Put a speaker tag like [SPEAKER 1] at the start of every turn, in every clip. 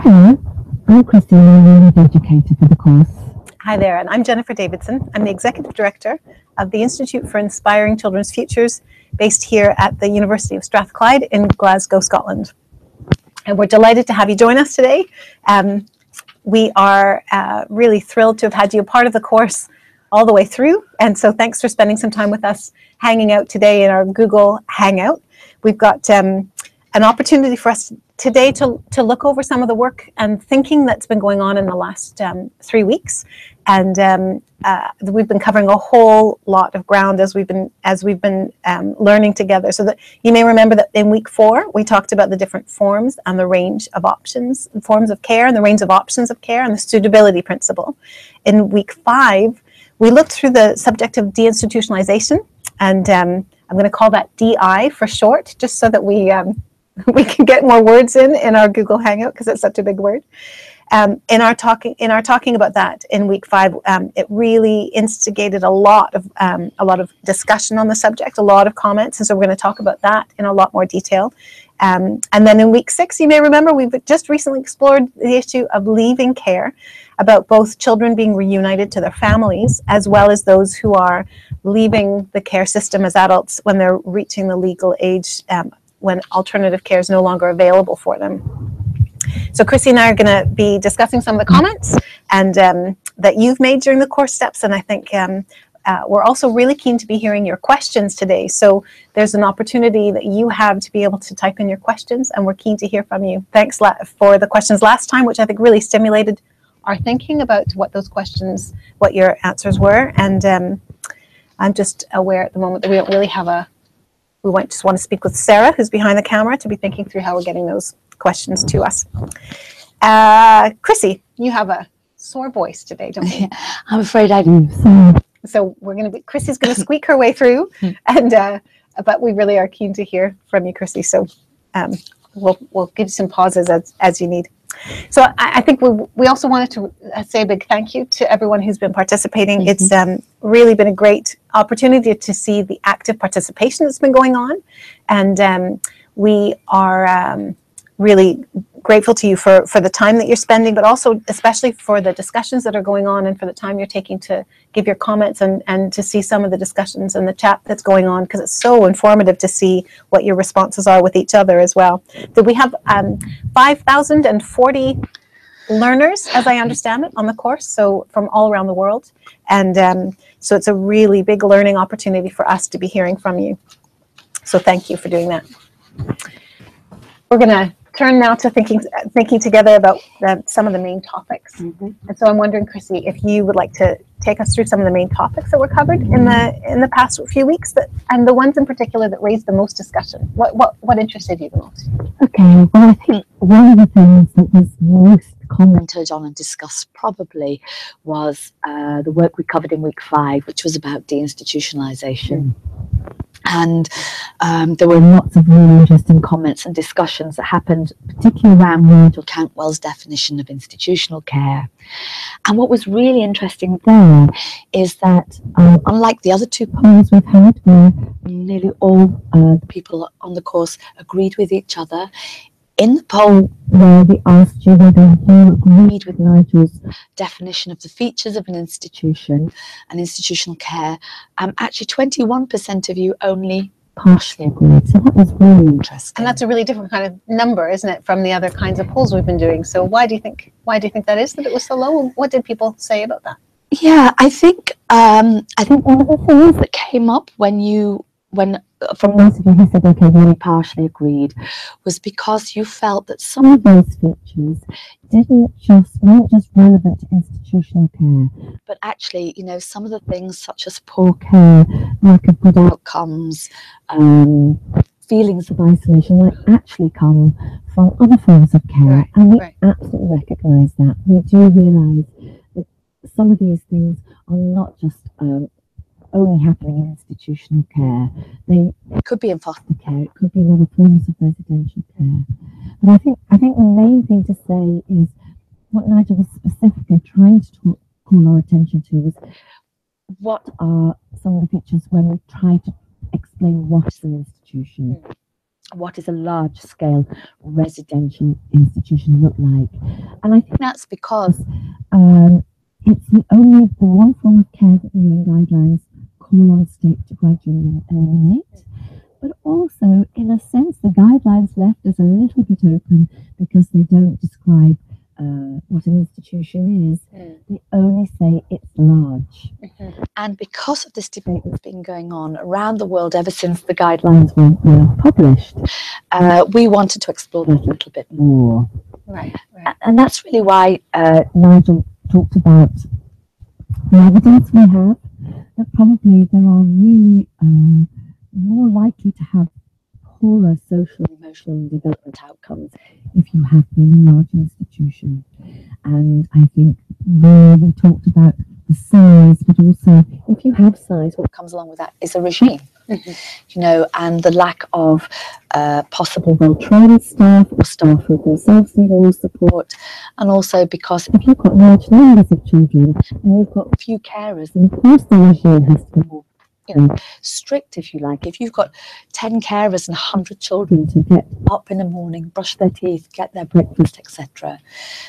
[SPEAKER 1] Hello, I'm Christine, I'm the educator for the course.
[SPEAKER 2] Hi there, and I'm Jennifer Davidson. I'm the Executive Director of the Institute for Inspiring Children's Futures, based here at the University of Strathclyde in Glasgow, Scotland. And we're delighted to have you join us today. We are really thrilled to have had you a part of the course all the way through. And so thanks for spending some time with us hanging out today in our Google Hangout. We've got an opportunity for us today to look over some of the work and thinking that's been going on in the last 3 weeks. And we've been covering a whole lot of ground as we've been learning together. So that you may remember that in week 4, we talked about the different forms and the range of options, forms of care and the range of options of care and the suitability principle. In week 5, we looked through the subject of deinstitutionalization, and I'm going to call that DI for short, just so that we can get more words in our Google Hangout, because it's such a big word. In our talking about that in week 5, it really instigated a lot of discussion on the subject, a lot of comments, and so we're going to talk about that in a lot more detail. And then in week 6, you may remember, we've just recently explored the issue of leaving care, about both children being reunited to their families, as well as those who are leaving the care system as adults when they're reaching the legal age, when alternative care is no longer available for them. So Chrissy and I are going to be discussing some of the comments and that you've made during the course steps, and I think we're also really keen to be hearing your questions today. So there's an opportunity that you have to be able to type in your questions, and we're keen to hear from you. Thanks for the questions last time, which I think really stimulated our thinking about what those questions, what your answers were. And I'm just aware at the moment that we don't really have we just want to speak with Sarah, who's behind the camera, to be thinking through how we're getting those questions to us. Chrissy, you have a sore voice today, don't you?
[SPEAKER 1] I'm afraid I do.
[SPEAKER 2] So Chrissy's going to squeak her way through, and but we really are keen to hear from you, Chrissy. So we'll give some pauses as you need. So I think we also wanted to say a big thank you to everyone who's been participating. Mm-hmm. It's really been a great opportunity to see the active participation that's been going on, and we are really grateful to you for the time that you're spending, but also especially for the discussions that are going on and for the time you're taking to give your comments and to see some of the discussions and the chat that's going on, because it's so informative to see what your responses are with each other as well. We have 5,040 learners, as I understand it, on the course, so from all around the world. And so it's a really big learning opportunity for us to be hearing from you. So thank you for doing that. We're going to turn now to thinking together about some of the main topics. Mm-hmm. And so I'm wondering, Chrissy, if you would like to take us through some of the main topics that were covered in the past few weeks, and the ones in particular that raised the most discussion. What interested you the most?
[SPEAKER 1] Okay, well, I think one of the things that was most commented on and discussed probably was the work we covered in week 5, which was about deinstitutionalization. And there were lots of really interesting comments and discussions that happened, particularly around Nigel Cantwell's definition of institutional care. And what was really interesting there is that, unlike the other 2 polls we've had, where nearly all the people on the course agreed with each other, in the poll where we asked you whether you agreed with Nigel's definition of the features of an institution and institutional care, actually 21% of you only partially agreed. So that was really interesting.
[SPEAKER 2] And that's a really different kind of number, isn't it, from the other kinds of polls we've been doing? So why do you think that is, that it was so low? What did people say about that?
[SPEAKER 1] Yeah, I think one of the things that came up from most of you who said, okay, really partially agreed, was because you felt that some of those features weren't just relevant to institutional care, but actually, some of the things such as poor care, lack of good outcomes, feelings of isolation might actually come from other forms of care. Right, and we absolutely recognise that. We do realise that some of these things are not just only happening in institutional care. They could be in foster care, it could be in other forms of residential care. But I think the main thing to say is what Nigel was specifically trying to call our attention to was what are some of the features when we try to explain what is an institution. what does a large-scale residential institution look like? And I think that's because it's the one form of care that the UN guidelines call on states to gradually eliminate. But also, in a sense, the guidelines left us a little bit open because they don't describe what an institution is. They only say it's large. And because of this debate that's been going on around the world ever since the guidelines were published, we wanted to explore that a little bit more.
[SPEAKER 2] Right.
[SPEAKER 1] And that's really why Nigel talked about the evidence we have that probably there are really more likely to have poorer social, emotional, and development outcomes if you have been in a large institution. And I think we talked about the size, but also if you have size, what comes along with that is a regime. You know, and the lack of possible well-trained staff or staff who themselves need all the support, and also because if you've got large numbers of children and you've got few carers, then of course the regime has to be more, you know, strict, if you like. If you've got 10 carers and 100 children to get up in the morning, brush their teeth, get their breakfast, etc.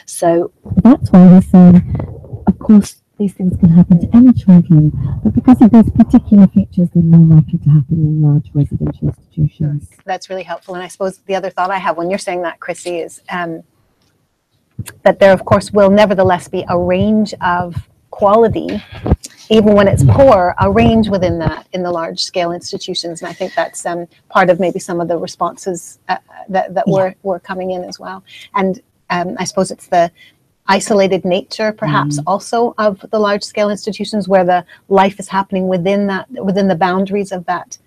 [SPEAKER 1] So that's why we're saying, of course, these things can happen to any children, but because of those particular features, they're more likely to happen in large residential institutions.
[SPEAKER 2] That's really helpful. And I suppose the other thought I have when you're saying that, Chrissy, is that there, of course, will nevertheless be a range of quality, even when it's poor, a range within that in the large scale institutions. And I think that's part of maybe some of the responses that were coming in as well. And I suppose it's the isolated nature, perhaps, also of the large scale institutions where the life is happening within the boundaries of that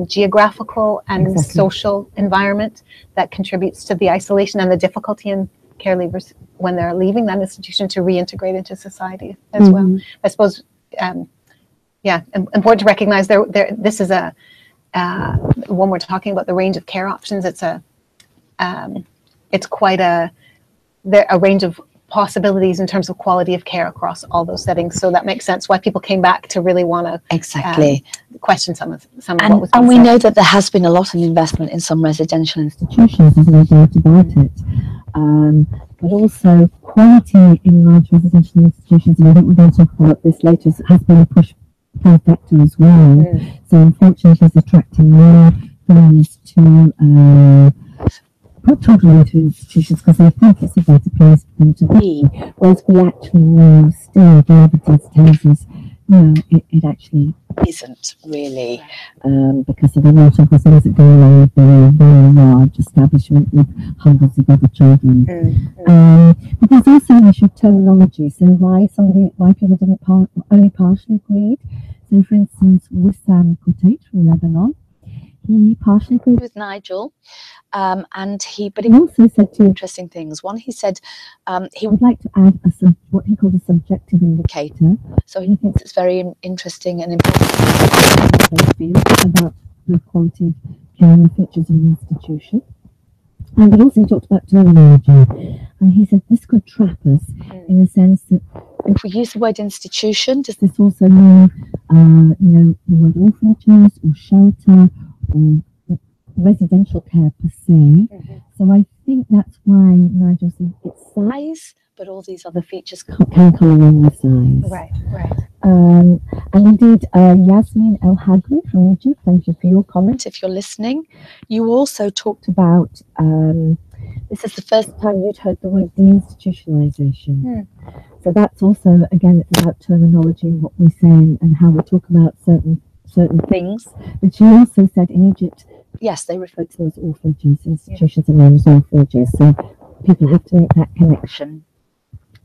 [SPEAKER 2] geographical and social environment that contributes to the isolation and the difficulty in care leavers when they're leaving that institution to reintegrate into society as well. I suppose, important to recognize this is when we're talking about the range of care options, it's quite a range of possibilities in terms of quality of care across all those settings. So that makes sense why people came back to really want to question some of what was being said.
[SPEAKER 1] And we know that there has been a lot of investment in some residential institutions, there's no doubt about it. But also quality in large residential institutions, and I think we're going to talk about this later, has been a push factor as well. So unfortunately it's attracting more families to put children into institutions because they think it's a better place for them to be, whereas we actually know still the evidence tells us no, it actually isn't really, because of a lot of the things that go along with the very large establishment with hundreds of other children. But there's also an issue of terminology, so why people didn't only partially agreed. So for instance, Wissam Kotate from Lebanon, he partially agreed with Nigel, but he also said two interesting things. One, he said he would like to add what he called a subjective indicator. So he thinks it's very interesting and important about the quality of care and the features of an institution. But also he talked about terminology, and he said this could trap us in the sense that if we use the word institution, does this also mean, the word orphanages or shelter or residential care per se? So I think that's why Nigel said it's size, but all these other features can come along with size.
[SPEAKER 2] Right.
[SPEAKER 1] And indeed, Yasmin El Hagri from Egypt, thank you for your comment. If you're listening, you also talked about, this is the first time you'd heard the word deinstitutionalization. So that's also, again, it's about terminology and what we say and how we talk about certain things. But she also said in Egypt, yes, they refer to those orphanages, institutions and names orphanages. So people have to make that connection.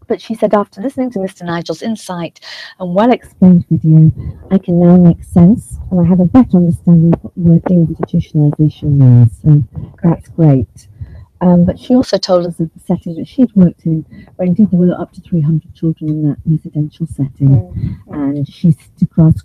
[SPEAKER 1] But she said, after listening to Mr. Nigel's insight and well-explained video, I can now make sense and I have a better understanding of what the word deinstitutionalization means. So that's great. But she also told us of the setting that she'd worked in, where indeed there were up to 300 children in that residential setting. And she's described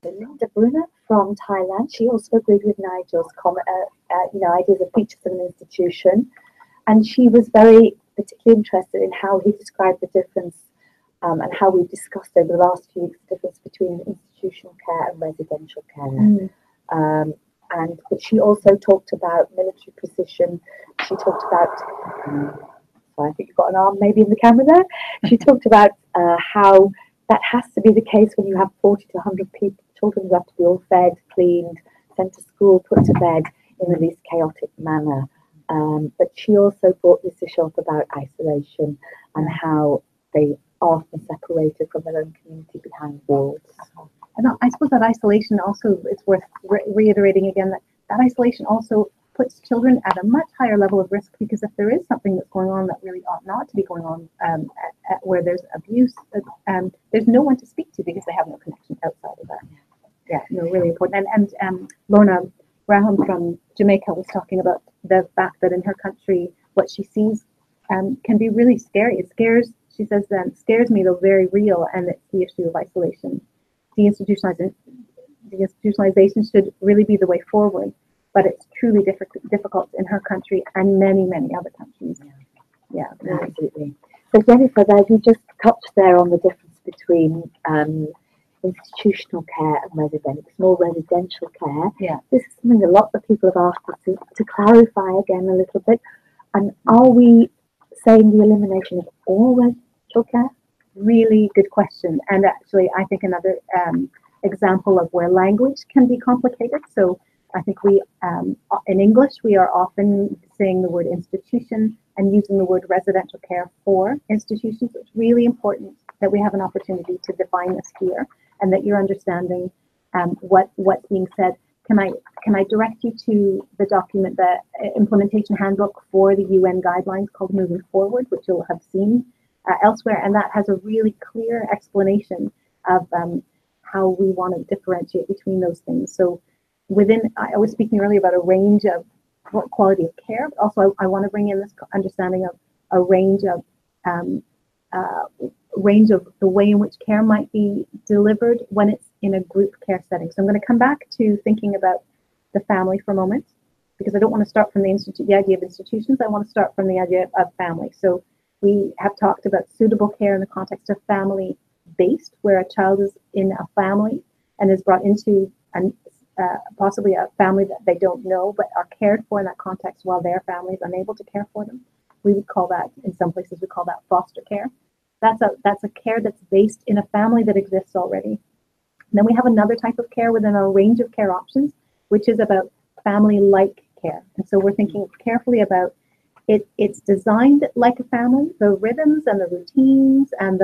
[SPEAKER 1] So Linda Brunner from Thailand, she also agreed with Nigel's ideas of features of an institution. And she was very particularly interested in how he described the difference and how we've discussed over the last few weeks the difference between institutional care and residential care. But she also talked about military precision. She talked about, I think you've got an arm maybe in the camera there. She talked about how that has to be the case when you have 40 to 100 children who have to be all fed, cleaned, sent to school, put to bed in the least chaotic manner. But she also brought this issue up about isolation and how they are often separated from their own community behind walls.
[SPEAKER 2] And I suppose that isolation also, it's worth reiterating again that isolation also puts children at a much higher level of risk, because if there is something that's going on that really ought not to be going on, where there's abuse, there's no one to speak to because they have no connection outside of that. Yeah, no, really important. And Lorna Graham from Jamaica was talking about the fact that in her country, what she sees can be really scary. It scares, she says, scares me, though very real, and it's the issue of isolation. Deinstitutionalization should really be the way forward, but it's truly difficult in her country and many, many other countries. Yeah,
[SPEAKER 1] absolutely. So Jennifer, there you just touched there on the difference between institutional care and more residential care.
[SPEAKER 2] Yeah.
[SPEAKER 1] This is something a lot of people have asked us to clarify again a little bit. And are we saying the elimination of all residential care?
[SPEAKER 2] Really good question. And actually, I think another example of where language can be complicated. So I think we, in English, we are often saying the word institution and using the word residential care for institutions. It's really important that we have an opportunity to define this here and that you're understanding what's being said. Can I direct you to the document, the implementation handbook for the UN guidelines called Moving Forward, which you'll have seen elsewhere, and that has a really clear explanation of how we want to differentiate between those things. So I was speaking earlier about a range of quality of care, but also I want to bring in this understanding of a range of the way in which care might be delivered when it's in a group care setting. So I'm going to come back to thinking about the family for a moment, because I don't want to start from the idea of institutions. I want to start from the idea of family. So we have talked about suitable care in the context of family-based, where a child is in a family and is brought into possibly a family that they don't know, but are cared for in that context while their family is unable to care for them. We would call that, in some places, we call that foster care. That's a care that's based in a family that exists already. And then we have another type of care within our range of care options, which is about family-like care. And so we're thinking carefully about it's designed like a family. The rhythms and the routines and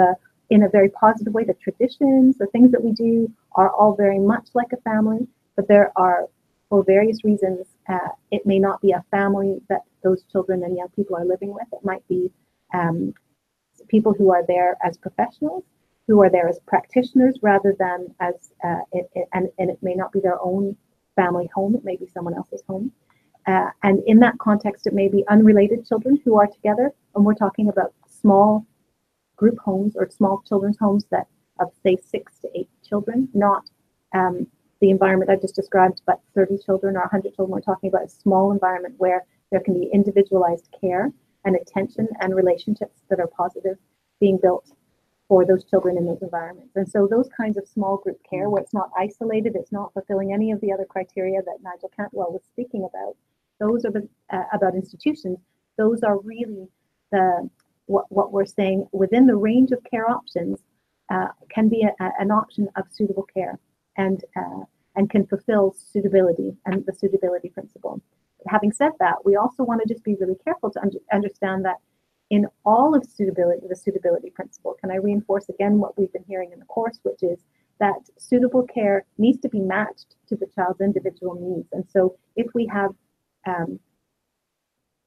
[SPEAKER 2] in a very positive way, the traditions, the things that we do are all very much like a family, but there are, for various reasons, it may not be a family that those children and young people are living with. It might be people who are there as professionals, who are there as practitioners rather than as, and it may not be their own family home, it may be someone else's home. And in that context, it may be unrelated children who are together, and we're talking about small group homes or small children's homes that of say 6 to 8 children, not the environment I just described, but 30 children or 100 children. We're talking about a small environment where there can be individualized care and attention and relationships that are positive being built for those children in those environments. And so those kinds of small group care where it's not isolated, it's not fulfilling any of the other criteria that Nigel Cantwell was speaking about, those are about institutions. Those are really what we're saying within the range of care options can be an option of suitable care and can fulfill suitability and the suitability principle. But having said that, we also want to just be really careful to understand that in all of suitability, the suitability principle, can I reinforce again what we've been hearing in the course, which is that suitable care needs to be matched to the child's individual needs. And so if we have,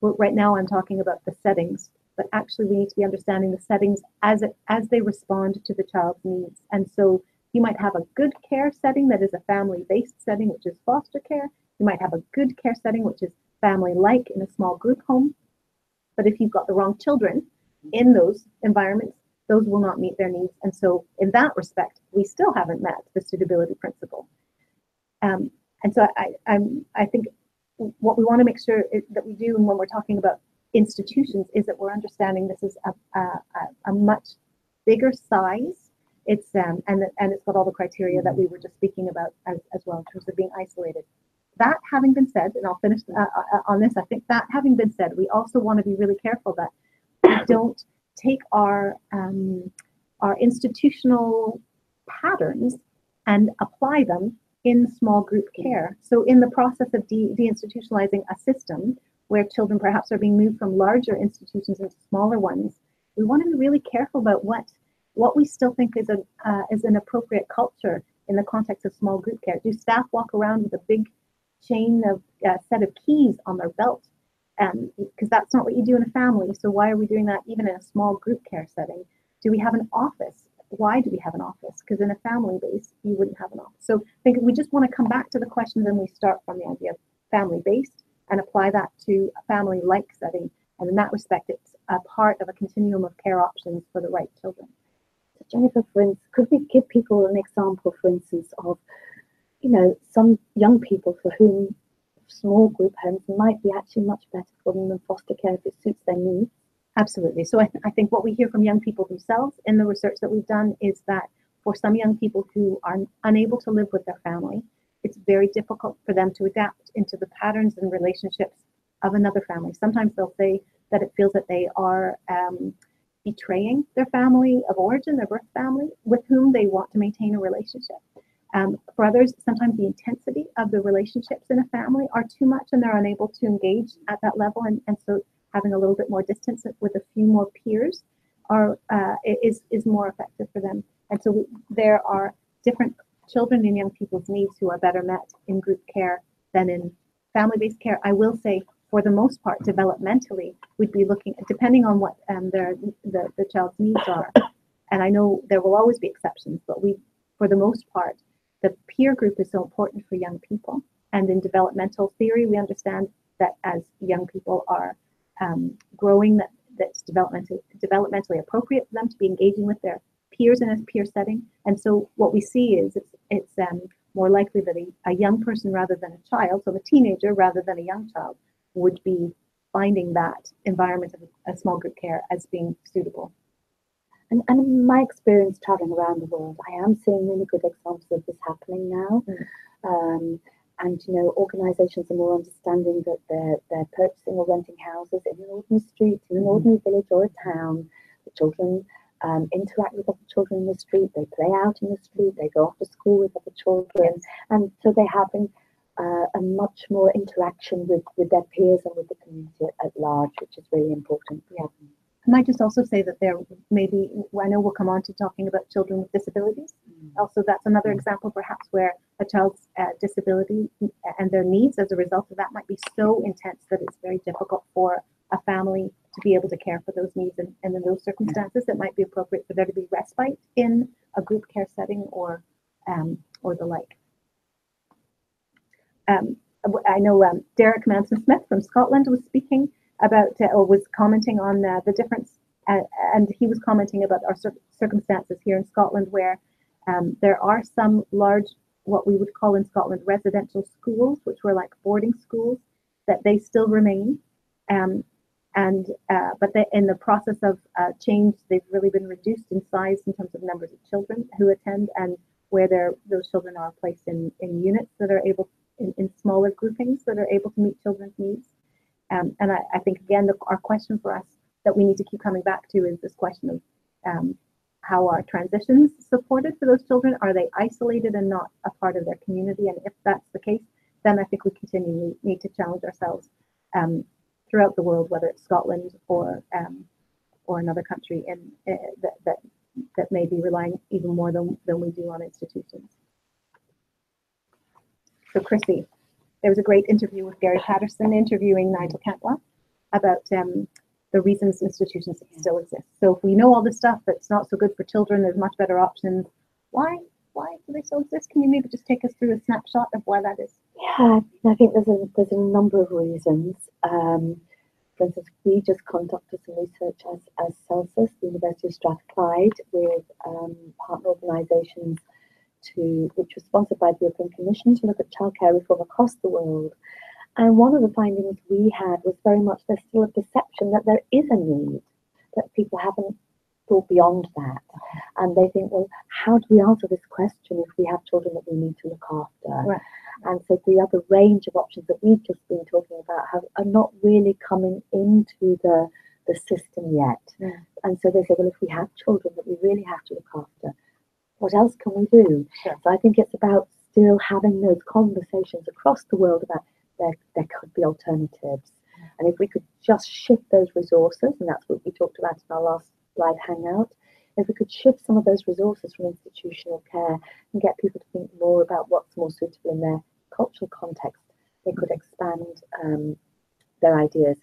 [SPEAKER 2] right now I'm talking about the settings, but actually we need to be understanding the settings as they respond to the child's needs. And so you might have a good care setting that is a family-based setting, which is foster care. You might have a good care setting, which is family-like in a small group home. But if you've got the wrong children in those environments, those will not meet their needs. And so in that respect, we still haven't met the suitability principle. And so I think what we want to make sure that we do, and when we're talking about institutions, is that we're understanding this is a much bigger size. It's and it's got all the criteria that we were just speaking about as well in terms of being isolated. That having been said, and I'll finish on this, I think that having been said, we also want to be really careful that we don't take our institutional patterns and apply them in small group care. So in the process of deinstitutionalizing a system where children perhaps are being moved from larger institutions into smaller ones, we want to be really careful about what we still think is an appropriate culture in the context of small group care. Do staff walk around with a big chain of set of keys on their belt? Because that's not what you do in a family. So why are we doing that even in a small group care setting? Do we have an office? Why do we have an office? Because in a family base, you wouldn't have an office. So I think we just want to come back to the questions, and we start from the idea of family-based and apply that to a family-like setting. And in that respect, it's a part of a continuum of care options for the right children.
[SPEAKER 1] So Jennifer, for instance, could we give people an example, for instance, of, you know, some young people for whom small group homes might be actually much better for them than foster care if it suits their needs?
[SPEAKER 2] Absolutely. So I think what we hear from young people themselves in the research that we've done is that for some young people who are unable to live with their family, it's very difficult for them to adapt into the patterns and relationships of another family. Sometimes they'll say that it feels that they are betraying their family of origin, their birth family, with whom they want to maintain a relationship. For others, sometimes the intensity of the relationships in a family are too much and they're unable to engage at that level. And so having a little bit more distance with a few more peers is more effective for them. And so there are different children and young people's needs who are better met in group care than in family-based care. I will say, for the most part, developmentally, we'd be looking, depending on what the child's needs are. And I know there will always be exceptions, but for the most part, the peer group is so important for young people. And in developmental theory, we understand that as young people are growing, that's developmentally appropriate for them to be engaging with their peers in a peer setting. And so what we see is it's more likely that a young person rather than a child, so a teenager rather than a young child, would be finding that environment of a small group care as being suitable.
[SPEAKER 1] And in my experience traveling around the world, I am seeing really good examples of this happening now. And, you know, organisations are more understanding that they're purchasing or renting houses in an ordinary street, in an ordinary village or a town. The children interact with other children in the street, they play out in the street, they go off to school with other children. And so they're having a much more interaction with their peers and with the community at large, which is really important. Yeah.
[SPEAKER 2] I might just also say that there may be, I know we'll come on to talking about children with disabilities. Also, that's another example perhaps where a child's disability and their needs as a result of that might be so intense that it's very difficult for a family to be able to care for those needs. And in those circumstances, it might be appropriate for there to be respite in a group care setting or the like. I know Derek Manson-Smith from Scotland was speaking about or was commenting on the difference, and he was commenting about our circumstances here in Scotland, where there are some large, what we would call in Scotland, residential schools, which were like boarding schools, that they still remain, but in the process of change, they've really been reduced in size in terms of numbers of children who attend, and where those children are placed in units that are able, in smaller groupings that are able to meet children's needs. And I think, again, our question for us that we need to keep coming back to is this question of how are transitions supported for those children? Are they isolated and not a part of their community? And if that's the case, then I think we continually need to challenge ourselves throughout the world, whether it's Scotland or another country that may be relying even more than we do on institutions. So, Chrissy, there was a great interview with Gary Patterson interviewing Nigel Cantwell about the reasons institutions still exist. So if we know all this stuff that's not so good for children, there's much better options. Why do they still exist? Can you maybe just take us through a snapshot of why that is?
[SPEAKER 1] Yeah, I think there's a number of reasons. for instance, we just conducted some research as Celsus, the University of Strathclyde, with partner organisations which was sponsored by the European Commission, to look at childcare reform across the world. And one of the findings we had was very much there's still a perception that there is a need, that people haven't thought beyond that. And they think, well, how do we answer this question if we have children that we need to look after?
[SPEAKER 2] Right.
[SPEAKER 1] And so the other range of options that we've just been talking about are not really coming into the system yet.
[SPEAKER 2] Yeah.
[SPEAKER 1] And so they say, well, if we have children that we really have to look after, what else can we do?
[SPEAKER 2] Sure.
[SPEAKER 1] So I think it's about still having those conversations across the world about there could be alternatives. And if we could just shift those resources, and that's what we talked about in our last live hangout, if we could shift some of those resources from institutional care and get people to think more about what's more suitable in their cultural context, they could expand their ideas.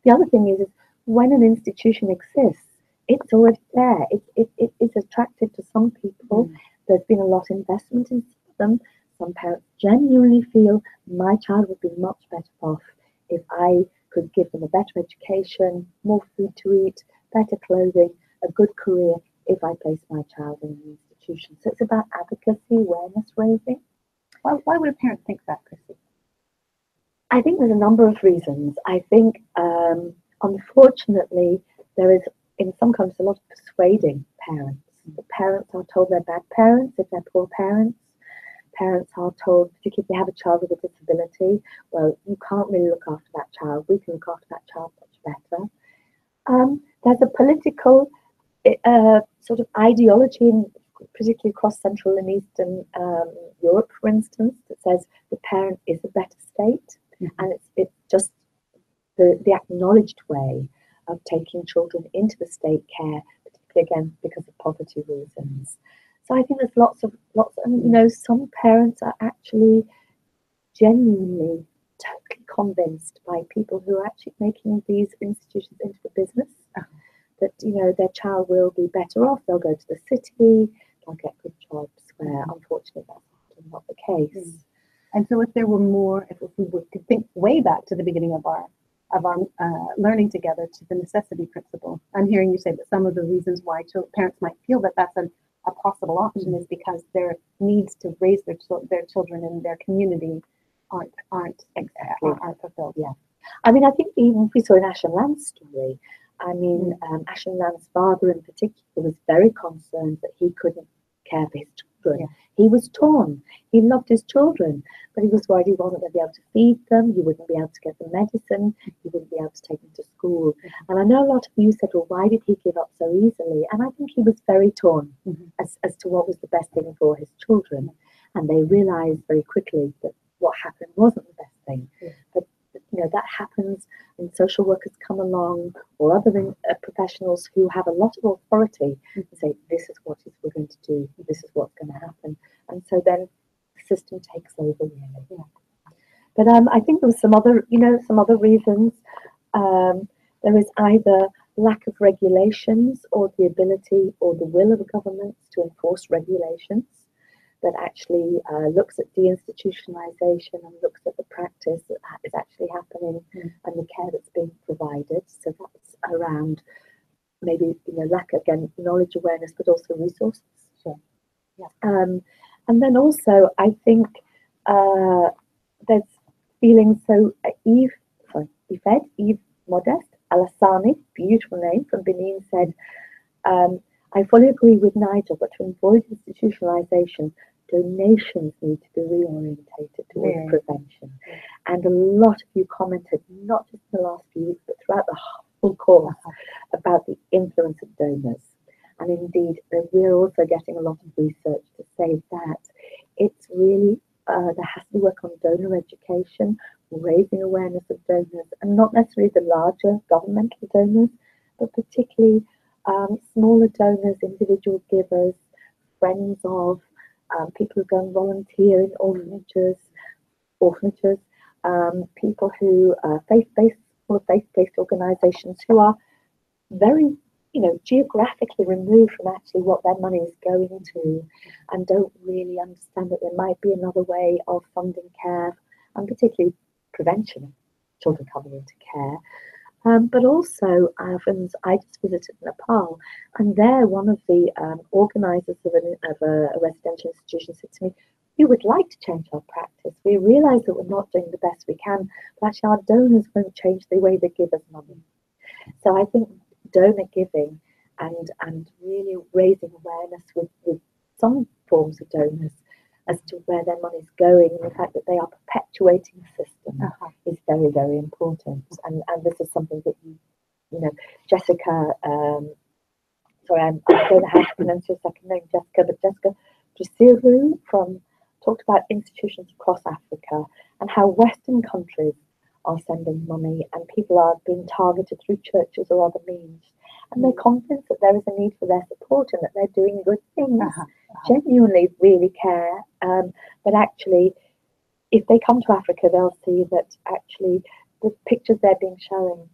[SPEAKER 1] The other thing is when an institution exists, it's already there. It is attractive to some people. There's been a lot of investment in them. Some parents genuinely feel my child would be much better off if I could give them a better education, more food to eat, better clothing, a good career if I place my child in an institution. So it's about advocacy, awareness raising.
[SPEAKER 2] Why would a parent think that, Chrissy?
[SPEAKER 1] I think there's a number of reasons. I think, unfortunately, there is, in some countries, a lot of persuading parents. The parents are told they're bad parents if they're poor parents. Parents are told, particularly if they have a child with a disability, well, you can't really look after that child. We can look after that child much better. There's a political sort of ideology, particularly across Central and Eastern Europe, for instance, that says the parent is a better state, and it's just the acknowledged way of taking children into the state care, particularly again because of poverty reasons. So I think there's lots, and some parents are actually genuinely totally convinced by people who are actually making these institutions into a business, that their child will be better off, they'll go to the city, they'll get good jobs, where unfortunately that's often not the case.
[SPEAKER 2] And so if there were more, if we were to think way back to the beginning of our learning together, to the necessity principle, I'm hearing you say that some of the reasons why parents might feel that that's a possible option is because their needs to raise their children in their community aren't fulfilled.
[SPEAKER 1] Yeah, I mean, I think even if we saw in Asha and Lan's story, I mean, Asha and Lan's father in particular was very concerned that he couldn't care for his children. Yeah. He was torn. He loved his children, but he was worried he wasn't going to be able to feed them. He wouldn't be able to get them medicine. He wouldn't be able to take them to school. And I know a lot of you said, well, why did he give up so easily? And I think he was very torn as to what was the best thing for his children. And they realized very quickly that what happened wasn't the best thing. But that happens when social workers come along, or other professionals who have a lot of authority and say, this is what we're going to do, this is what's going to happen. And so then the system takes over, really. Yeah. But I think there was some other reasons. There is either lack of regulations, or the ability or the will of the governments to enforce regulations that actually looks at deinstitutionalization and looks at the practice that is actually happening and the care that's being provided. So that's around maybe lack, again, knowledge, awareness, but also resources.
[SPEAKER 2] Sure. Yeah.
[SPEAKER 1] And then also I think there's feeling so Eve Modeste Alassani, beautiful name, from Benin, said, I fully agree with Nigel, but to avoid institutionalization, donations need to be reorientated towards prevention. And a lot of you commented, not just in the last few weeks, but throughout the whole course, about the influence of donors. And indeed, we're also getting a lot of research to say that it's really, there has to be work on donor education, raising awareness of donors, and not necessarily the larger governmental donors, but particularly smaller donors, individual givers, friends of, people who go and volunteer in orphanages, people who are faith-based organisations who are very, geographically removed from actually what their money is going to, and don't really understand that there might be another way of funding care, and particularly prevention of children coming into care. But also, I just visited Nepal, and there one of the organisers of a residential institution said to me, "We would like to change our practice. We realise that we're not doing the best we can, but actually our donors won't change the way they give us money." So I think donor giving and really raising awareness with some forms of donors as to where their money is going, and the fact that they are perpetuating the system is very, very important. And this is something that you know, Jessica, sorry, I don't know how to pronounce your second name, Jessica, but Jessica Drasiru talked about institutions across Africa and how Western countries are sending money and people are being targeted through churches or other means. And they're convinced that there is a need for their support and that they're doing good things, genuinely really care. But actually, if they come to Africa, they'll see that actually the pictures they're being shown,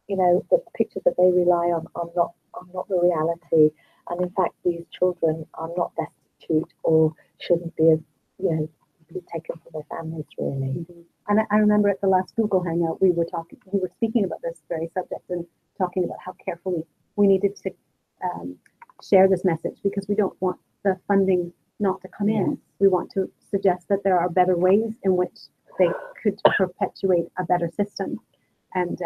[SPEAKER 1] that the pictures that they rely on are not the reality. And in fact, these children are not destitute or shouldn't be, be taken from their families, really.
[SPEAKER 2] Mm-hmm. And I remember at the last Google Hangout, we were speaking about this very subject and talking about how carefully we needed to share this message, because we don't want the funding not to come in. We want to suggest that there are better ways in which they could perpetuate a better system. And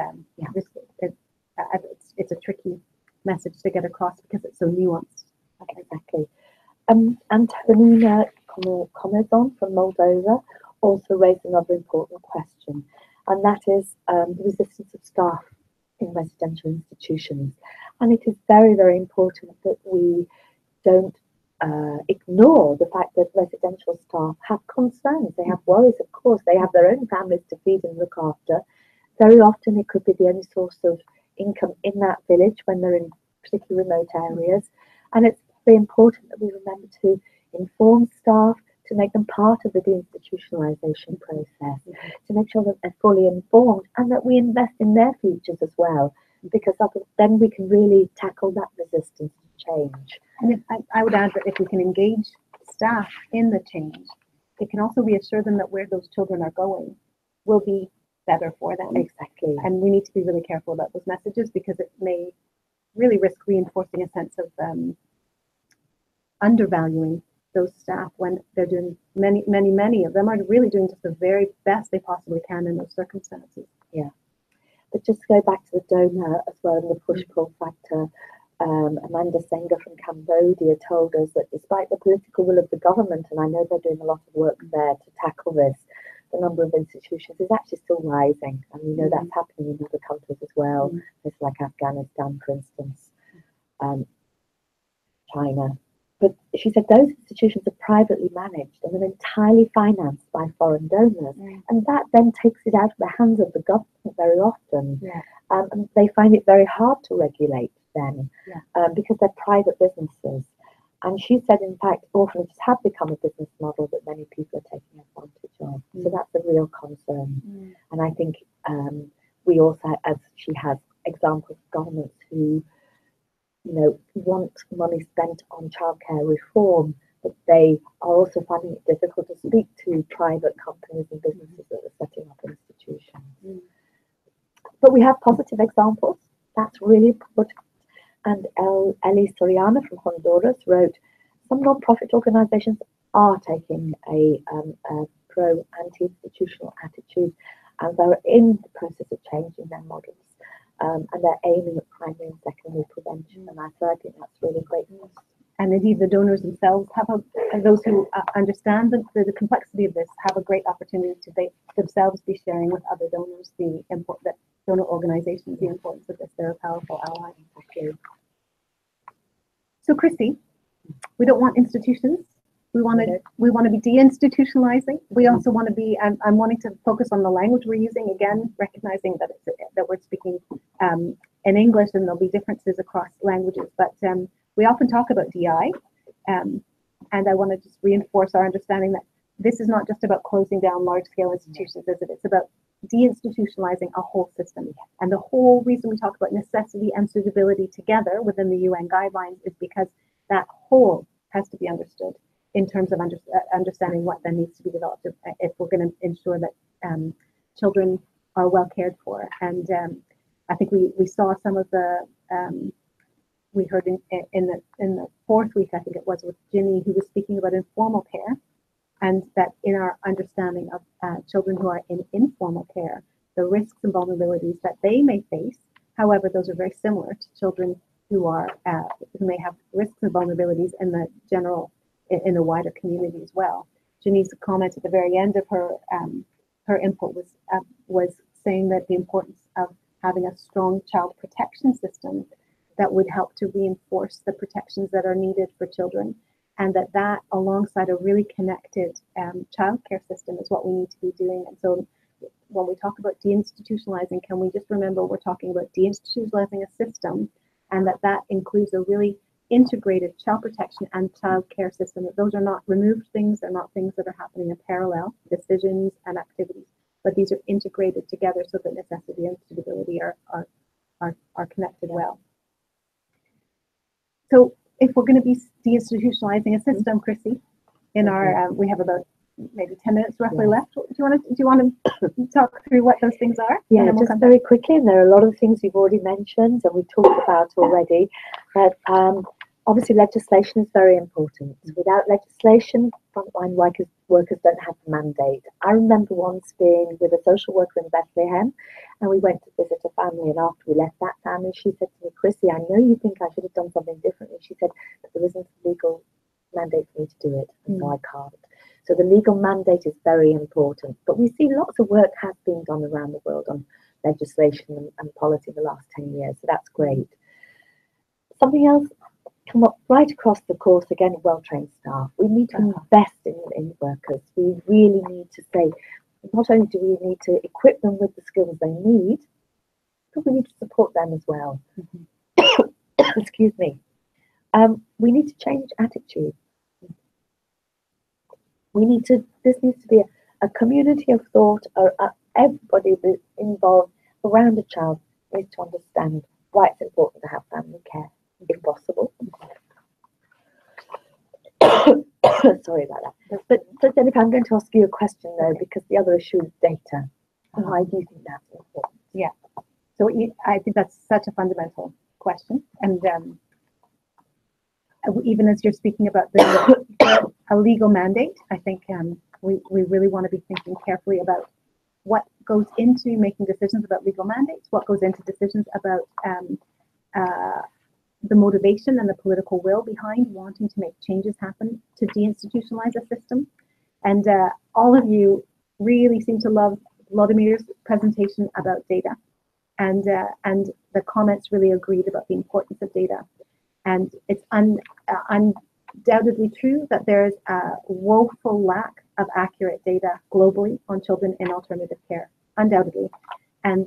[SPEAKER 2] it's a tricky message to get across because it's so nuanced.
[SPEAKER 1] Exactly. Antonina Comezon from Moldova also raised another important question, and that is the resistance of staff in residential institutions. And it is very, very important that we don't ignore the fact that residential staff have concerns. They have worries, of course. They have their own families to feed and look after. Very often it could be the only source of income in that village when they're in particularly remote areas. And it's very important that we remember to inform staff, to make them part of the deinstitutionalisation process, to make sure that they're fully informed and that we invest in their futures as well, because then we can really tackle that resistance to change.
[SPEAKER 2] And I would add that if we can engage staff in the change, it can also reassure them that where those children are going will be better for them.
[SPEAKER 1] Exactly.
[SPEAKER 2] And we need to be really careful about those messages, because it may really risk reinforcing a sense of undervaluing those staff when they're doing many of them are really doing just the very best they possibly can in those circumstances.
[SPEAKER 1] Yeah. But just to go back to the donor as well and the push-pull factor, Amanda Senga from Cambodia told us that despite the political will of the government, and I know they're doing a lot of work there to tackle this, the number of institutions is actually still rising. And we know that's happening in other countries as well, places like Afghanistan, for instance, China. But she said those institutions are privately managed and they're entirely financed by foreign donors. And that then takes it out of the hands of the government very often. And they find it very hard to regulate then because they're private businesses. And she said, in fact, orphanages have become a business model that many people are taking advantage of. So that's a real concern. And I think we also, as she has examples of governments who want money spent on childcare reform, but they are also finding it difficult to speak to private companies and businesses that are setting up institutions. But we have positive examples. That's really important. And Eli Soriano from Honduras wrote, some non-profit organizations are taking a pro-anti-institutional attitude, and they're in the process of changing their models. And they're aiming at primary and secondary prevention. And I think that's really great news.
[SPEAKER 2] And indeed, the donors themselves those who understand the complexity of this, have a great opportunity to themselves be sharing with other donors that donor organizations, the importance of this. They're a powerful ally.
[SPEAKER 1] Exactly.
[SPEAKER 2] So, Chrissy, we don't want institutions. We want to be deinstitutionalizing. We also want to be. I'm wanting to focus on the language we're using, again, recognizing that we're speaking in English and there'll be differences across languages. But we often talk about DI, and I want to just reinforce our understanding that this is not just about closing down large-scale institutions, is it? It's about deinstitutionalizing a whole system. And the whole reason we talk about necessity and suitability together within the UN guidelines is because that whole has to be understood in terms of understanding what then needs to be developed if we're going to ensure that children are well cared for. And I think we saw some of the, we heard in the fourth week, I think it was, with Ginny, who was speaking about informal care, and that in our understanding of children who are in informal care, the risks and vulnerabilities that they may face, however, those are very similar to children who are who may have risks and vulnerabilities in the general, in the wider community as well. Ginny's comment at the very end of her her input was saying that the importance of having a strong child protection system that would help to reinforce the protections that are needed for children, and that alongside a really connected childcare system is what we need to be doing. And so when we talk about deinstitutionalizing, can we just remember we're talking about deinstitutionalizing a system, and that includes a really integrated child protection and child care system. That those are not removed things, they're not things that are happening in parallel, decisions and activities, but these are integrated together so that necessity and suitability are connected well. So if we're going to be deinstitutionalizing a system, Chrissy, in our we have about maybe 10 minutes roughly left. Do you want to talk through what those things are?
[SPEAKER 3] Yeah, just very quickly. And there are a lot of things you've already mentioned and we talked about already. But obviously, legislation is very important. Without legislation, frontline workers don't have the mandate. I remember once being with a social worker in Bethlehem, and we went to visit a family. And after we left that family, she said to me, "Chrissy, I know you think I should have done something differently." She said, "But there isn't a legal mandate for me to do it, and so I can't." So the legal mandate is very important. But we see lots of work has been done around the world on legislation and policy in the last 10 years. So that's great. Something else come up right across the course, again, well-trained staff. We need to invest in workers. We really need to say, not only do we need to equip them with the skills they need, but we need to support them as well. Excuse me. We need to change attitude. This needs to be a community of thought, or everybody that's involved around a child needs to understand why it's important to have family care, if possible. Sorry about that. But Jennifer, I'm going to ask you a question though, because the other issue is data. Why do you think that's important?
[SPEAKER 2] Yeah. So I think that's such a fundamental question. And even as you're speaking about a legal mandate, I think we really want to be thinking carefully about what goes into making decisions about legal mandates, what goes into decisions about the motivation and the political will behind wanting to make changes happen to deinstitutionalize a system. And all of you really seem to love Vladimir's presentation about data, and the comments really agreed about the importance of data. And it's undoubtedly true that there is a woeful lack of accurate data globally on children in alternative care, undoubtedly. And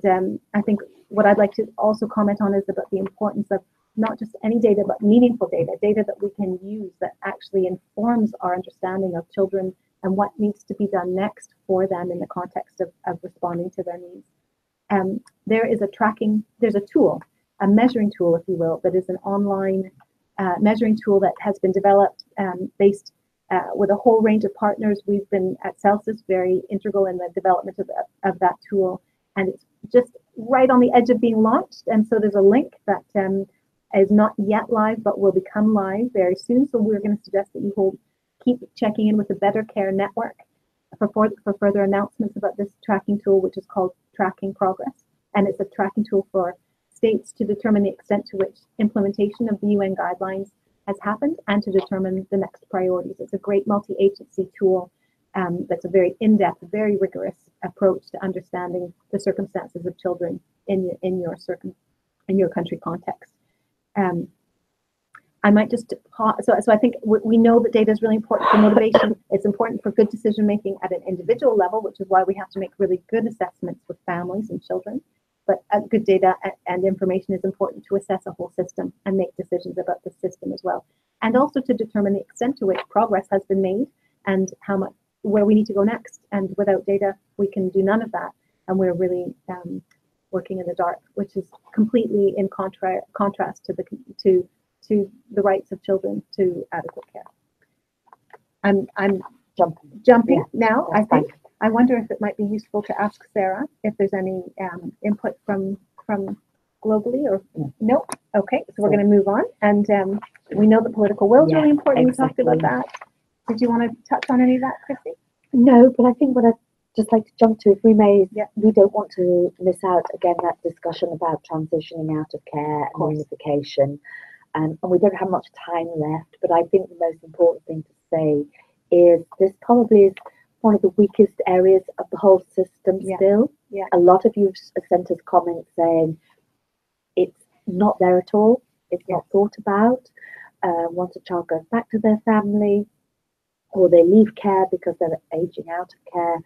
[SPEAKER 2] I think what I'd like to also comment on is about the importance of not just any data, but meaningful data, data that we can use that actually informs our understanding of children and what needs to be done next for them in the context of responding to their needs. There's a tool, a measuring tool, if you will, that is an online measuring tool that has been developed based with a whole range of partners. We've been at Celsus very integral in the development of that tool, and it's just right on the edge of being launched. And so there's a link that is not yet live, but will become live very soon. So we're going to suggest that you will keep checking in with the Better Care Network for further announcements about this tracking tool, which is called Tracking Progress. And it's a tracking tool for states to determine the extent to which implementation of the UN guidelines has happened and to determine the next priorities. It's a great multi-agency tool that's a very in-depth, very rigorous approach to understanding the circumstances of children in your country context. I might just pause. So I think we know that data is really important for motivation. It's important for good decision making at an individual level, which is why we have to make really good assessments with families and children. But good data and information is important to assess a whole system and make decisions about the system as well. And also to determine the extent to which progress has been made and where we need to go next. And without data, we can do none of that. And we're really working in the dark, which is completely in contrast to the rights of children to adequate care. I'm jumping now, I think. I wonder if it might be useful to ask Sarah if there's any input from globally, or no? Okay, so we're going to move on, and we know the political will is really important.
[SPEAKER 3] Exactly.
[SPEAKER 2] We talked about that. Did you want to touch on any of that, Chrissy?
[SPEAKER 3] No, but I think what I'd just like to jump to, if we may, we don't want to miss out again that discussion about transitioning out of care and unification. And we don't have much time left, but I think the most important thing to say is this probably is one of the weakest areas of the whole system still.
[SPEAKER 2] Yeah.
[SPEAKER 3] A lot of you sent us comments saying it's not there at all, it's not thought about. Once a child goes back to their family, or they leave care because they're aging out of care,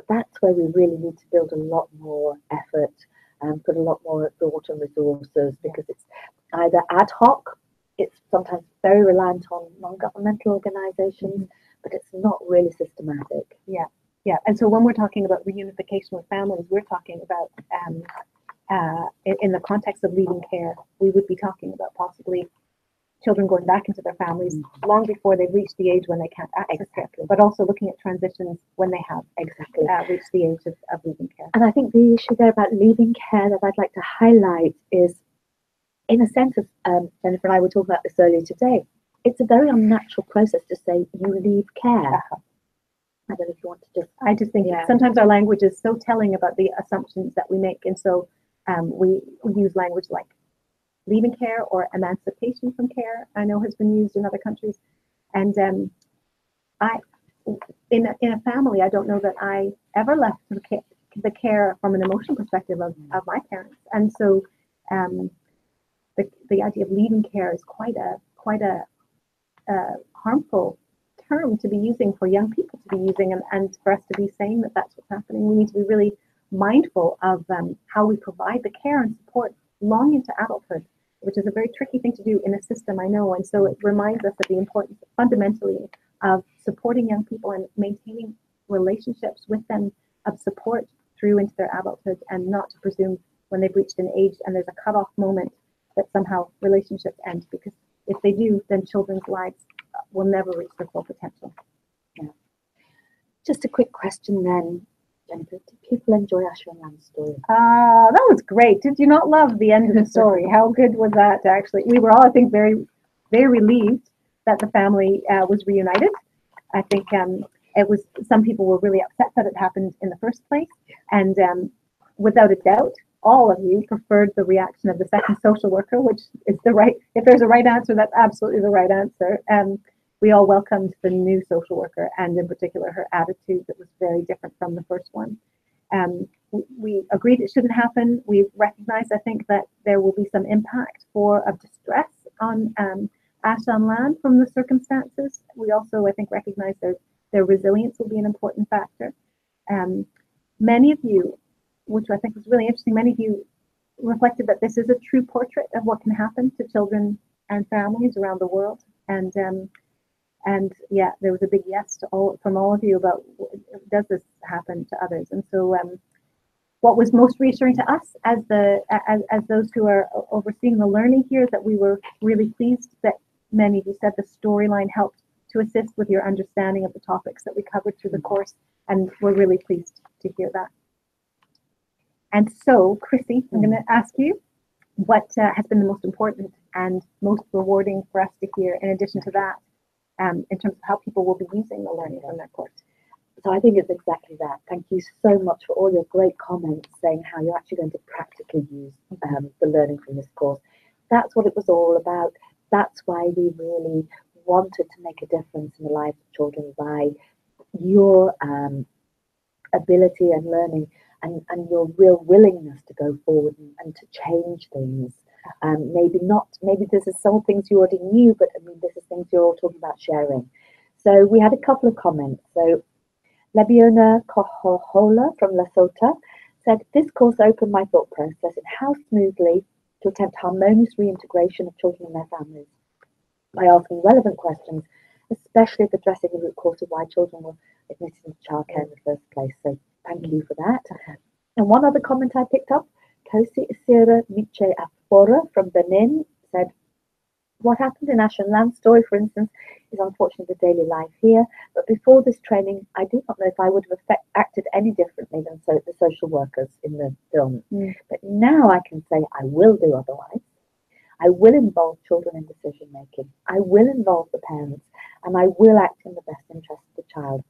[SPEAKER 3] that's where we really need to build a lot more effort and put a lot more thought and resources, because it's either ad hoc, it's sometimes very reliant on non-governmental organizations, but it's not really systematic.
[SPEAKER 2] Yeah, and so when we're talking about reunification with families, we're talking about, in the context of leaving care, we would be talking about possibly children going back into their families long before they've reached the age when they can't access care, but also looking at transitions when they have reached the age of leaving care.
[SPEAKER 3] And I think the issue there about leaving care that I'd like to highlight is, in a sense, of Jennifer and I were talking about this earlier today, it's a very unnatural process to say you leave care. I don't know if you want to just...
[SPEAKER 2] I just think sometimes our language is so telling about the assumptions that we make, and so we use language like leaving care or emancipation from care, I know has been used in other countries. And in a family, I don't know that I ever left the care from an emotional perspective of my parents. And so the idea of leaving care is quite a harmful term to be using for young people to be using, and for us to be saying that that's what's happening. We need to be really mindful of how we provide the care and support long into adulthood, which is a very tricky thing to do in a system, I know. And so it reminds us of the importance fundamentally of supporting young people and maintaining relationships with them of support through into their adulthood, and not to presume when they've reached an age and there's a cutoff moment that somehow relationships end, because if they do, then children's lives will never reach their full potential.
[SPEAKER 3] Yeah. Just a quick question then, Jennifer. Did people enjoy Asha and Lan's story?
[SPEAKER 2] That was great. Did you not love the end of the story? How good was that, actually? We were all, I think, very, very relieved that the family was reunited. I think it was, some people were really upset that it happened in the first place. And without a doubt, all of you preferred the reaction of the second social worker, which is the right, if there's a right answer, that's absolutely the right answer. We all welcomed the new social worker, and in particular her attitude that was very different from the first one. We agreed it shouldn't happen. We recognized, I think, that there will be some impact of distress on Asha and Lan from the circumstances. We also, I think, recognize their resilience will be an important factor. Many of you, which I think was really interesting, many of you reflected that this is a true portrait of what can happen to children and families around the world. And yeah, there was a big yes from all of you about, does this happen to others? And so what was most reassuring to us as those who are overseeing the learning here is that we were really pleased that many of you said the storyline helped to assist with your understanding of the topics that we covered through the course, and we're really pleased to hear that. And so, Chrissy, I'm going to ask you what has been the most important and most rewarding for us to hear, in addition to that, in terms of how people will be using the learning from that course.
[SPEAKER 3] So I think it's exactly that. Thank you so much for all your great comments saying how you're actually going to practically use the learning from this course. That's what it was all about. That's why we really wanted to make a difference in the lives of children by your ability and learning and your real willingness to go forward and to change things. Maybe this is some things you already knew, but I mean, this is things you're all talking about sharing. So we had a couple of comments. So Lebiona Kohola from Lesotho said, this course opened my thought process in how smoothly to attempt harmonious reintegration of children and their families by asking relevant questions, especially if addressing the root cause of why children were admitted into childcare in the first place. So thank you for that. And one other comment I picked up, Kosi Isira Miche Afora from Benin said, What happened in Asha and Lan's story, for instance, is unfortunately the daily life here. But before this training, I do not know if I would have acted any differently than the social workers in the film. But now I can say I will do otherwise. I will involve children in decision making. I will involve the parents, and I will act in the best interest of the child.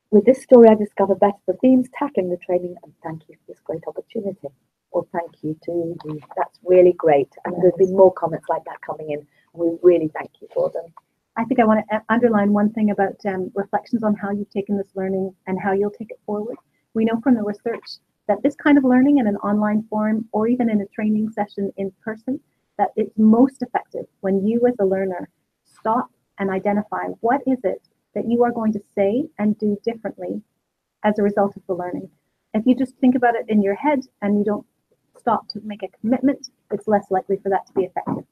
[SPEAKER 3] With this story, I discovered better the themes tackling the training, and thank you for this great opportunity. Well, thank you to you. That's really great. And there's been more comments like that coming in. We really thank you for them.
[SPEAKER 2] I think I want to underline one thing about reflections on how you've taken this learning and how you'll take it forward. We know from the research that this kind of learning in an online forum or even in a training session in person, that it's most effective when you as a learner stop and identify what is it that you are going to say and do differently as a result of the learning. If you just think about it in your head and you don't stop to make a commitment, it's less likely for that to be effective.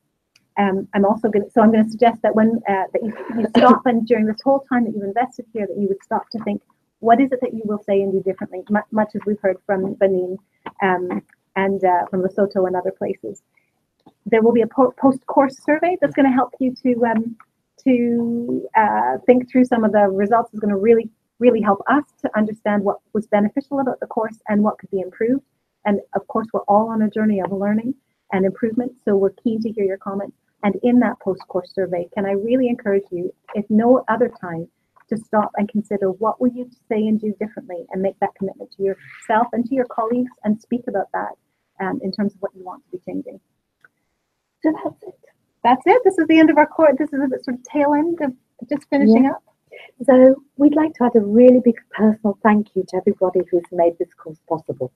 [SPEAKER 2] I'm going to suggest that when that you stop, and during this whole time that you've invested here, that you would stop to think, what is it that you will say and do differently, much as we've heard from Benin and from Lesotho and other places. There will be a post-course survey that's going to help you to think through some of the results. Is going to really help us to understand what was beneficial about the course and what could be improved. And of course, we're all on a journey of learning and improvement, so we're keen to hear your comments. And in that post-course survey, can I really encourage you, if no other time, to stop and consider what would you say and do differently, and make that commitment to yourself and to your colleagues, and speak about that in terms of what you want to be changing. So that's it. That's it. This is the end of our course. This is a sort of tail end of just finishing up.
[SPEAKER 3] So we'd like to add a really big personal thank you to everybody who's made this course possible.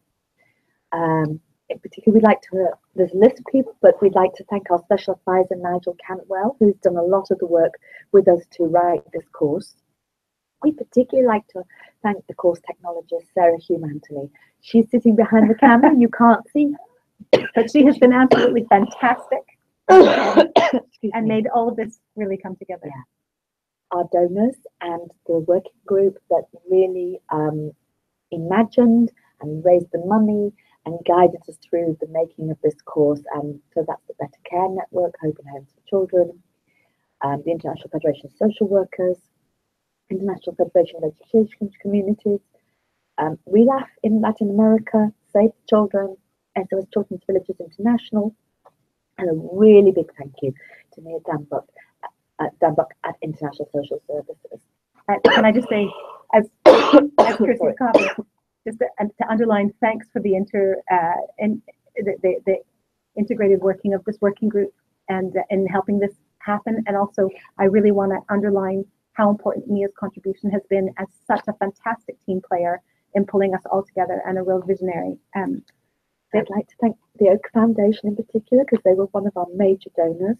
[SPEAKER 3] In particular, we'd like to, there's a list of people, but we'd like to thank our special advisor, Nigel Cantwell, who's done a lot of the work with us to write this course. We'd particularly like to thank the course technologist, Sarah Hume-Anthony. She's sitting behind the camera, you can't see her,
[SPEAKER 2] but she has been absolutely fantastic and made all of this really come together.
[SPEAKER 3] Yeah. Our donors and the working group that really imagined and raised the money and guided us through the making of this course. And so that's the Better Care Network, Open Homes for Children, the International Federation of Social Workers, International Federation of Education Communities, RELAF in Latin America, Save the Children, SOS Children's Villages International, and a really big thank you to Mia Danbuck at International Social Services.
[SPEAKER 2] Can I just say, as Chrissy's copy, just to underline, thanks for the integrated working of this working group and in helping this happen. And also, I really want to underline how important Mia's contribution has been as such a fantastic team player in pulling us all together, and a real visionary.
[SPEAKER 3] I'd like to thank the Oak Foundation in particular, because they were one of our major donors,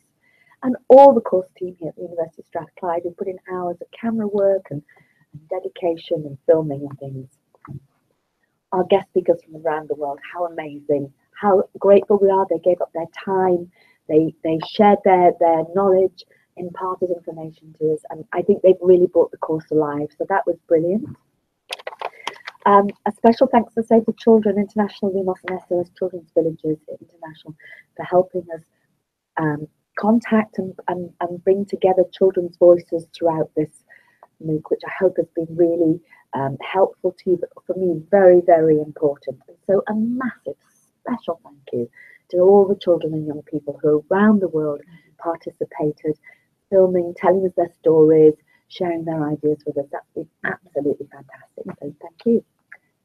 [SPEAKER 3] and all the course team here at the University of Strathclyde who put in hours of camera work and dedication and filming and things. Our guest speakers from around the world, how amazing, how grateful we are. They gave up their time, they shared their knowledge, imparted information to us, and I think they've really brought the course alive, so that was brilliant. A special thanks to Save the Children International, Lumos and SOS Children's Villages International for helping us contact and bring together children's voices throughout this MOOC, which I hope has been really helpful to you, but for me very, very important. And so a massive special thank you to all the children and young people who around the world participated, filming, telling us their stories, sharing their ideas with us. That's been absolutely fantastic, so thank you.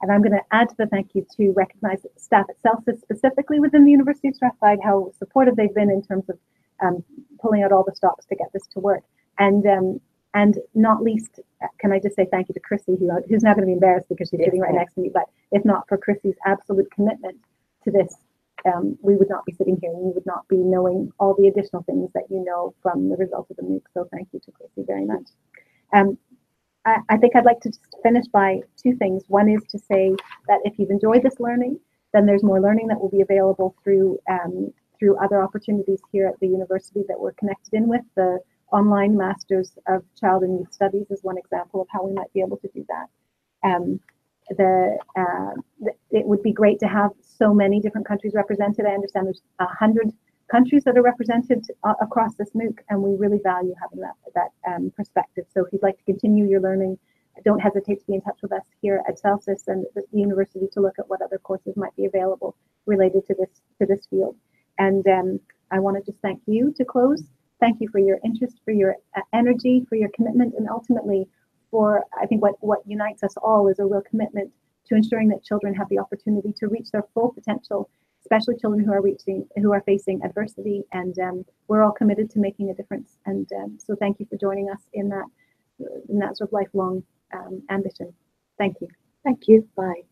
[SPEAKER 2] And I'm going to add to the thank you to recognize staff at CELSIS, specifically within the University of Strathclyde, how supportive they've been in terms of pulling out all the stops to get this to work. And not least, can I just say thank you to Chrissy, who's now going to be embarrassed because she's sitting right next to me, but if not for Chrissy's absolute commitment to this, we would not be sitting here, and we would not be knowing all the additional things that you know from the result of the MOOC. So thank you to Chrissy very much. I think I'd like to just finish by two things. One is to say that if you've enjoyed this learning, then there's more learning that will be available through other opportunities here at the university that we're connected in with. The online Masters of Child and Youth Studies is one example of how we might be able to do that. It would be great to have so many different countries represented. I understand there's 100
[SPEAKER 4] countries that are represented across this MOOC, and we really value having that perspective. So if you'd like to continue your learning, don't hesitate to be in touch with us here at Celsius and the university to look at what other courses might be available related to this field. And I want to just thank you to close. Thank you for your interest, for your energy, for your commitment, and ultimately for, I think what unites us all is a real commitment to ensuring that children have the opportunity to reach their full potential, especially children who are facing adversity. And we're all committed to making a difference. And so thank you for joining us in that sort of lifelong ambition. Thank you.
[SPEAKER 3] Thank you. Bye.